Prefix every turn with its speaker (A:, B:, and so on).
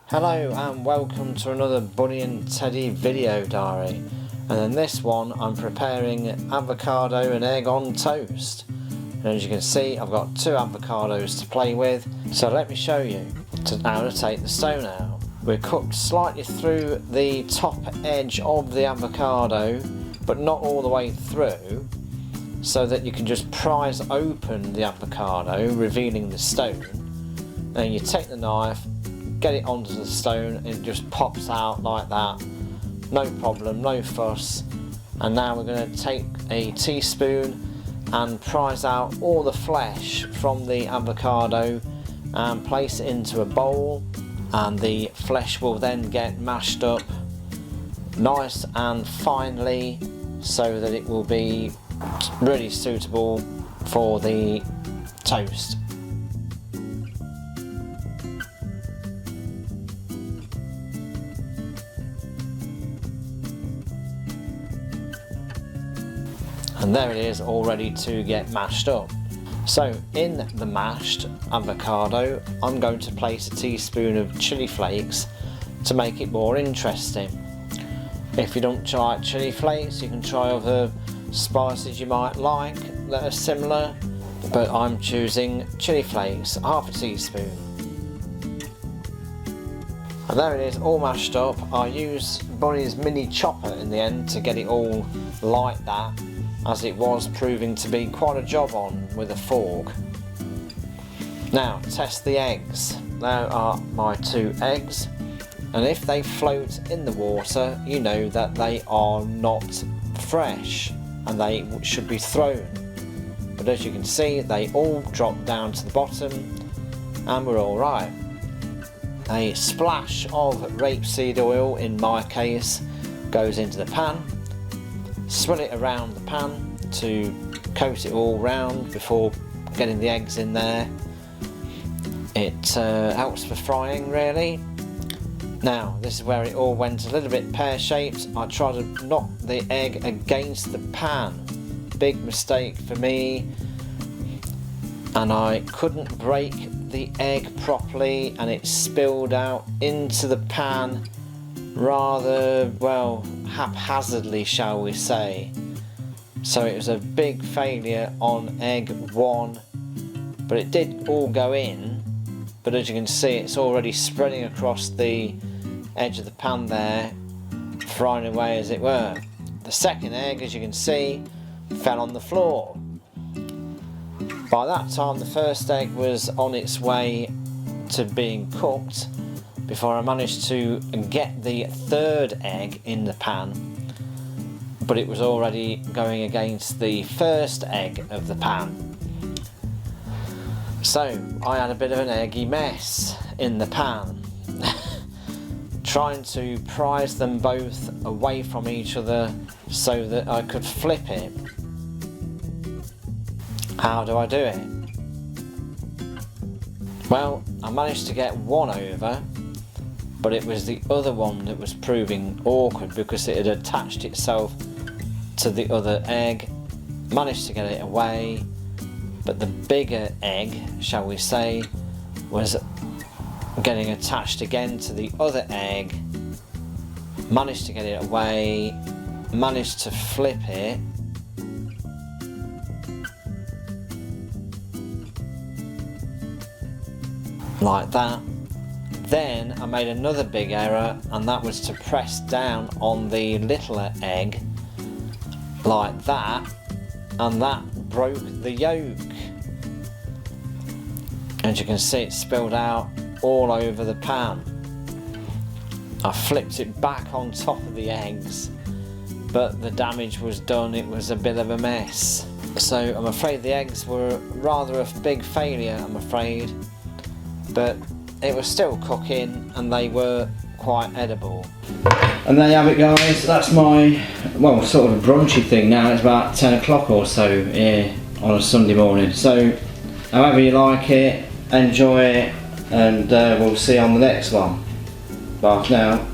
A: Hello and welcome to another Bunny and Teddy video diary, and in this one I'm preparing avocado and egg on toast. And as you can see, I've got two avocados to play with, so let me show you how to take the stone out. We're cooked slightly through the top edge of the avocado, but not all the way through, so that you can just prise open the avocado, revealing the stone. Then you take the knife, get it onto the stone, and it just pops out like that. No problem, no fuss. And now we're going to take a teaspoon and prise out all the flesh from the avocado and place it into a bowl, and the flesh will then get mashed up nice and finely so that it will be really suitable for the toast. And there it is, all ready to get mashed up. So in the mashed avocado, I'm going to place a teaspoon of chili flakes to make it more interesting. If you don't try chili flakes, you can try other spices you might like that are similar, but I'm choosing chili flakes, half a teaspoon. And there it is, all mashed up. I use Bunny's mini chopper in the end to get it all like that, as it was proving to be quite a job on with a fork. Now test the eggs. There are my two eggs, and if they float in the water, you know that they are not fresh and they should be thrown. But as you can see, they all drop down to the bottom and we're all right. A splash of rapeseed oil, in my case, goes into the pan. Swirl it around the pan to coat it all round before getting the eggs in there. It helps for frying, really. Now this is where it all went a little bit pear-shaped. I tried to knock the egg against the pan. Big mistake for me, and I couldn't break the egg properly, and it spilled out into the pan rather, well, haphazardly, shall we say. So it was a big failure on egg one, but it did all go in. But as you can see, it's already spreading across the edge of the pan there, frying away as it were. The second egg, as you can see, fell on the floor. By that time the first egg was on its way to being cooked before I managed to get the third egg in the pan, but it was already going against the first egg of the pan. So I had a bit of an eggy mess in the pan, trying to prise them both away from each other so that I could flip it. How do I do it? Well, I managed to get one over, but it was the other one that was proving awkward because it had attached itself to the other egg. Managed to get it away, but the bigger egg, shall we say, was getting attached again to the other egg. Managed to get it away, managed to flip it, like that. Then I made another big error, and that was to press down on the littler egg like that, and that broke the yolk. As you can see, it spilled out all over the pan. I flipped it back on top of the eggs, but the damage was done. It was a bit of a mess. So I'm afraid the eggs were rather a big failure, I'm afraid, but it was still cooking and they were quite edible. And there you have it, guys. That's my, well, sort of a brunchy thing now. It's about 10 o'clock or so here on a Sunday morning. So however you like it, enjoy it, and we'll see you on the next one. Bye for now.